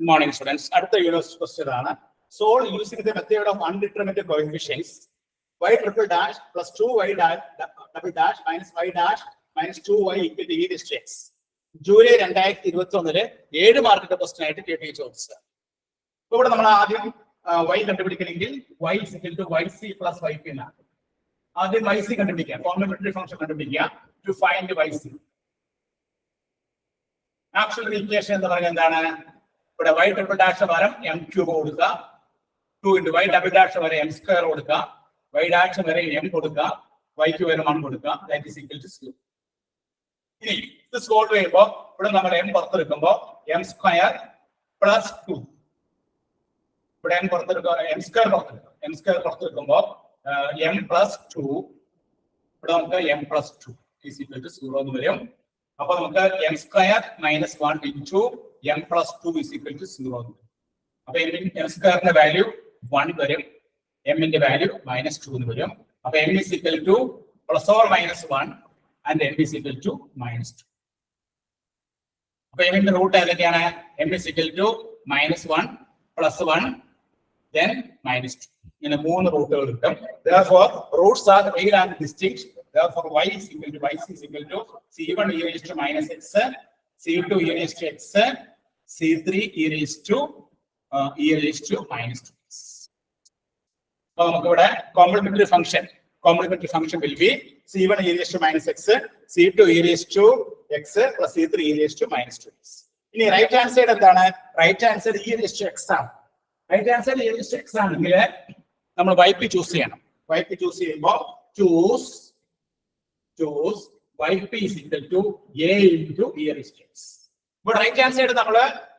Good morning, students. At the Euler-Cauchy question, solve using the method of undetermined coefficients. Y triple dash plus 2y dash double dash minus y dash minus 2y equal to e raised to x. July 2021 7 മാർക്കിന്റെ question ആയിട്ട് കേട്ടി ചോദിച്ചത്. അപ്പോൾ ഇവിടെ നമ്മൾ ആദ്യം y കണ്ടുപിടിക്കണമെങ്കിൽ y is equal to yc plus yp എന്നാണ്. ആദ്യം yc കണ്ടുപിടിക്കുക, കോംപ്ലിമെന്ററി ഫംഗ്ഷൻ കണ്ടുപിടിക്കുക to find yc. Actual equation എന്ന് പറയുന്നത് എന്താണ്? ഇവിടെ y triple dash പകരം m cube കൊടുക്കുക, 2 into y double dash വരെ m square കൊടുക്കുക, y dash വരെ m കൊടുക്കുക, y ക്ക് വരെ 1 കൊടുക്കുക, that is equal to 0. ഇനി ഇത് സോൾവ് ചെയ്യുമ്പോൾ ഇവിടെ നമ്മൾ m പുറത്തെടുക്കുമ്പോൾ m square plus 2, ഇവിടെ m പുറത്തെടുക്കുക, m square പുറത്തെടുക്കുമ്പോൾ m plus 2, ഇവിടെ നമുക്ക് m plus 2 is equal to 0 എന്ന് വരും. അപ്പോൾ നമുക്ക് m square minus 1 into m plus 2 is equal to 0 എന്ന് വരും. അപ്പൊ m സ്ക്വയറിന്റെ വാല്യൂ 1 വരും, m ന്റെ വാല്യൂ minus 2 എന്ന് വരും. അപ്പൊ m is equal to plus or minus 1 and m is equal to minus 2. അപ്പൊ m ന്റെ റൂട്ട് ഏതൊക്കെയാണ്? m is equal to minus 1 plus 1 then minus 2. ഇങ്ങനെ 3 റൂട്ടുകൾ കിട്ടും. Therefore roots are real and distinct. Therefore y is equal to yc is equal to c1 e raised to minus x, c2 e raised to x, c3 e raised to minus 2. So നമുക്ക് ഇവിടെ complementary function will be c1 e raised to minus x, c2 e raised to x plus c3 e raised to minus 2x. ഇനി right hand side എന്താണ്? Right hand side e raised to x ആണ്. Right hand side e raised to x ആണെങ്കിൽ നമ്മൾ yp choose ചെയ്യണം. yp choose ചെയ്യുമ്പോൾ choose yp is equal to a into e raised to x. ഇപ്പോൾ right hand side നമ്മൾ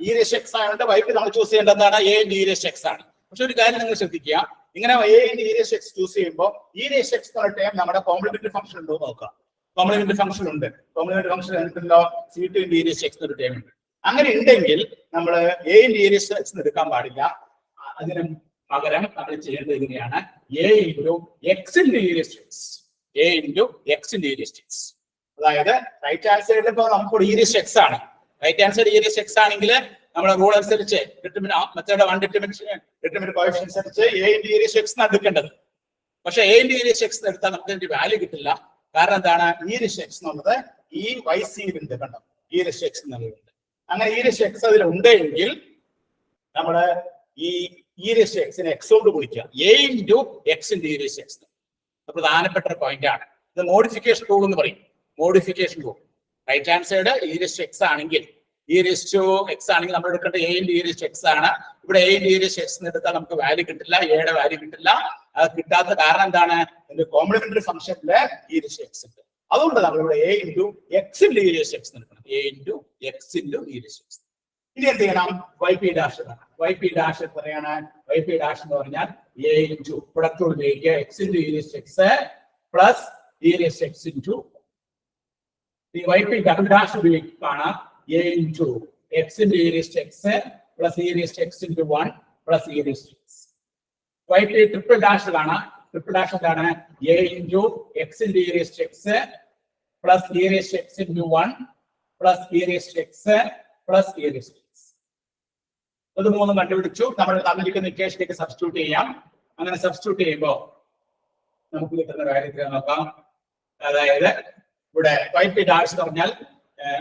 e raised to x ആയതുകൊണ്ട് yp നമ്മൾ choose ചെയ്യേണ്ടത് എന്താണ്? a into e raised to x ആണ്. പക്ഷെ ഒരു കാര്യം നിങ്ങൾ ശ്രദ്ധിക്കുക, ഇങ്ങനെ a into e raised to x choose ചെയ്യുമ്പോൾ e raised to x എന്ന ടേം നമ്മുടെ കോംപ്ലിമെന്ററി ഫംഗ്ഷൻ ഉണ്ടോ നോക്കുക. കോംപ്ലിമെന്ററി ഫംഗ്ഷൻ ഉണ്ട്. കോംപ്ലിമെന്ററി ഫംഗ്ഷൻ എന്തുണ്ടോ? c2 into e raised to x എന്നൊരു ടേം ഉണ്ട്. അങ്ങനെ ഉണ്ടെങ്കിൽ നമ്മൾ a into e raised to x എടുക്കാൻ പാടില്ല. അതിന് പകരം നമ്മൾ ചെയ്യേണ്ടത് എങ്ങനെയാണ്? a into x into e raised to x. a into x into e raised to x. അതായത് റൈറ്റ് ഹാൻഡ് സൈഡിൽ ഇപ്പോൾ നമുക്ക് e raised to x ആണ്. Right hand side e raised to x ആണെങ്കിൽ നമ്മുടെ റൂൾ അനുസരിച്ച് മെത്തേഡ് ഡിറ്റർമിനന്റ് കോഎഫിഷ്യന്റ് അനുസരിച്ച് a into e raised to x ആണ് എടുക്കേണ്ടത്. പക്ഷെ a into e raised to x എടുത്താൽ നമുക്ക് അതിന്റെ വാല്യൂ കിട്ടില്ല. കാരണം എന്താണ്? e raised to x എന്നുള്ളത് ഈ yc ഉണ്ട്, കണ്ടോ? e raised to x എന്നുള്ളത്. അങ്ങനെ e raised to x അതിൽ ഉണ്ടെങ്കിൽ നമ്മള് ഈ e raised to x നെ x കൊണ്ട് ഗുണിക്കുക, a into x into e raised to x. പ്രധാനപ്പെട്ട ഒരു പോയിന്റ് ആണ് ഇത്. മോഡിഫിക്കേഷൻ റൂൾ എന്ന് പറയും. Modification rule. Right hand side e raised to x ആണെങ്കിൽ, e raised to x ആണെങ്കിൽ നമ്മൾ എടുക്കേണ്ട a into e raised to x ആണ്. ഇവിടെ a into e raised to x എടുത്താൽ നമുക്ക് വാല്യൂ കിട്ടില്ല, a യുടെ വാല്യൂ കിട്ടില്ല. അത് കിട്ടാത്ത കാരണം എന്താണ്? ഇതിന്റെ complementary ഫംഗ്ഷനിലെ e raised to x ഉണ്ട്. അതുകൊണ്ട് നമ്മൾ ഇവിടെ a into x into e raised to x എടുക്കണം. a into x into e raised to x. ഇനി എന്ത് ചെയ്യണം? yp dash ആണ്. yp dash എത്രയാണ്? yp dash എന്ന് പറഞ്ഞാൽ a into പ്രൊഡക്റ്റ് ഉപയോഗിക്കുക, x into e raised to x plus e raised to x into the yp double dash ഉപയോഗിക്കുകയാണ് a into x into e raised to x plus e raised to x into 1 plus e raised to x. yp triple dash ആണ്. triple dash എന്താണ്? a into x into e raised to x plus e raised to x into 1 plus e raised to x plus e raised to x. അത് മൂന്നും കണ്ടുപിടിച്ചു. നമ്മൾ തന്നിരിക്കുന്ന ഇക്വേഷനിലേക്ക് substitute ചെയ്യാം. അങ്ങനെ substitute ചെയ്യുമ്പോൾ നമുക്ക് കിട്ടുന്ന കാര്യത്തിൽ നോക്കാം. അതായത് ഇവിടെ yp dash എന്ന് പറഞ്ഞാൽ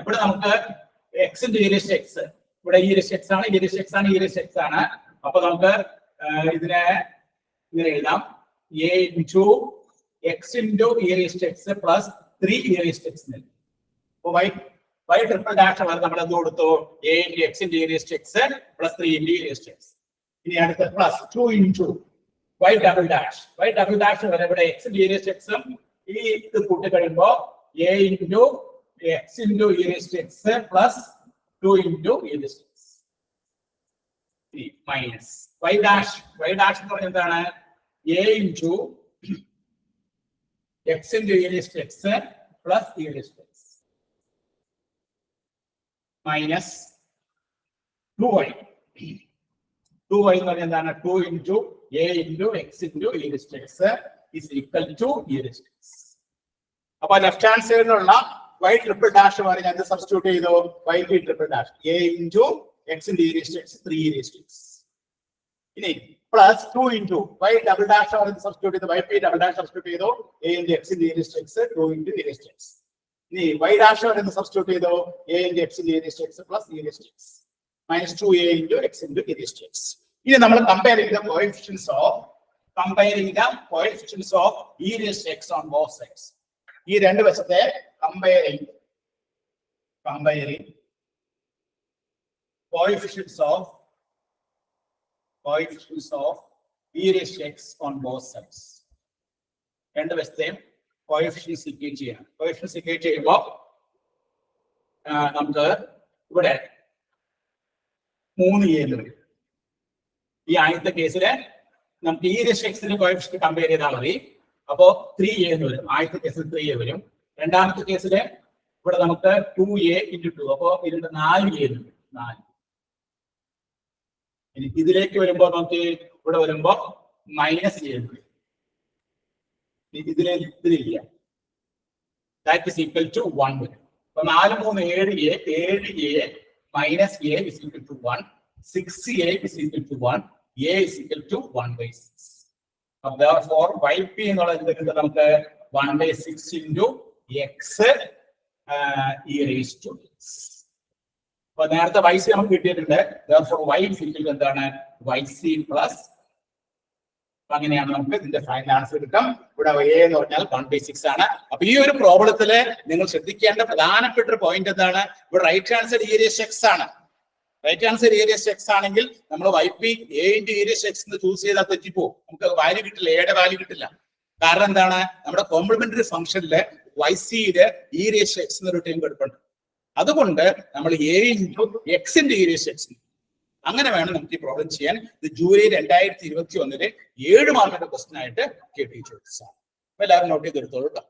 ഇവിടെ നമുക്ക് x into e raised to x, ഇവിടെ e raised to x ആണ്, e raised to x ആണ്, e raised to x ആണ്. അപ്പൊ നമുക്ക് ഇതിനെ ഇങ്ങനെ എഴുതാം, a into x into e raised to x plus 3 e raised to x. അപ്പൊ y triple dash നമ്മൾ എന്ത് കൊടുത്തു? a into x into e raised to x plus 3 into e raised to x. ഇനി അടുത്ത plus 2 into y double dash. y double dash വരെ ഇവിടെ x into e raised to x ഈ ഇത് കൂട്ടി കഴിയുമ്പോൾ a into x into e raised to x plus 2 into e raised to x minus y dash. y dash എന്ന് പറഞ്ഞാൽ എന്താണ്? a into x into e raised to x plus e raised to x minus 2y. 2y എന്ന് പറഞ്ഞാൽ എന്താണ്? 2 into a into x into e raised to x is equal to e raised to x. അപ്പൊ left hand സൈഡിലുള്ള y triple dash വരെ ഞാൻ substitute ചെയ്തു. yp triple dash a into x into e raised to x 3 e raised to x. ഇനി plus 2 into y double dash ആണ് substitute ചെയ്ത് yp double dash substitute ചെയ്തു a into x into e raised to x 2 into e raised to x. ഇനി y dash ആണ് substitute ചെയ്തു a into x into e raised to x plus e raised to x minus 2a into x into e raised to x. ഇനി നമ്മൾ compare ചെയ്ത coefficients of e raised to x on both sides. ഈ രണ്ട് വശത്തെ comparing coefficients of e raised to x on both sides. രണ്ട് വശത്തെയും coefficients equate ചെയ്യാം. coefficients equate ചെയ്യുമ്പോൾ നമുക്ക് ഇവിടെ 3a എന്ന് വരും. ഈ ആദ്യത്തെ കേസില് നമുക്ക് e raised to x ന്റെ കോഎഫിഷ്യന്റ് കമ്പയർ ചെയ്താൽ മതി. അപ്പോ 3a എന്ന് വരും. ആദ്യത്തെ കേസിൽ 3a വരും. രണ്ടാമത്തെ കേസില് ഇവിടെ നമുക്ക് 2a into 2. അപ്പോ ഇതിന്റെ 4a എന്ന് വരും. 4. ഇനി ഇതിലേക്ക് വരുമ്പോൾ നമുക്ക് ഇവിടെ വരുമ്പോ -a എന്ന് വരും. ഇതിലില്ല. That is equal to 1 വരും. അപ്പൊ 4 3 7a minus a is equal to 1. 6a is equal to 1. a is equal to 1/6. Therefore yp എന്നുള്ളത് നമുക്ക് 1/6 into x e raised to x. അപ്പൊ നേരത്തെ yc നമുക്ക് കിട്ടിയിട്ടുണ്ട്. Therefore y is equal to എന്താണ് yc plus. അങ്ങനെയാണ് നമുക്ക് ഇതിന്റെ ഫൈനൽ ആൻസർ കിട്ടും. ഇവിടെ a എന്ന് പറഞ്ഞാൽ 1/6 ആണ്. അപ്പൊ ഈ ഒരു പ്രോബ്ലത്തില് നിങ്ങൾ ശ്രദ്ധിക്കേണ്ട പ്രധാനപ്പെട്ട ഒരു പോയിന്റ് എന്താണ്? ഇവിടെ right answer e raised to x ആണ്. Right answer e raised to x ആണെങ്കിൽ നമ്മൾ yp a into e raised to x എന്ന് ചൂസ് ചെയ്താൽ തെറ്റിപ്പോകും. നമുക്ക് വാല്യൂ കിട്ടില്ല, എയുടെ വാല്യൂ കിട്ടില്ല. കാരണം എന്താണ്? നമ്മുടെ കോംപ്ലിമെന്ററി ഫംഗ്ഷനില് ycയില് e raised to x എന്നൊരു ടൈം എടുപ്പുണ്ട്. അതുകൊണ്ട് നമ്മൾ a into x into e raised to x അങ്ങനെ വേണം നമുക്ക് ഈ പ്രോബ്ലം ചെയ്യാൻ. ഇത് ജൂലൈ 2021 7 മാർക്കിന്റെ ക്വസ്റ്റ്യൻ ആയിട്ട് കേട്ടി ചോദിച്ചതാണ്. അപ്പൊ എല്ലാവരും നോട്ട് ചെയ്തെടുത്തോളൂ കേട്ടോ.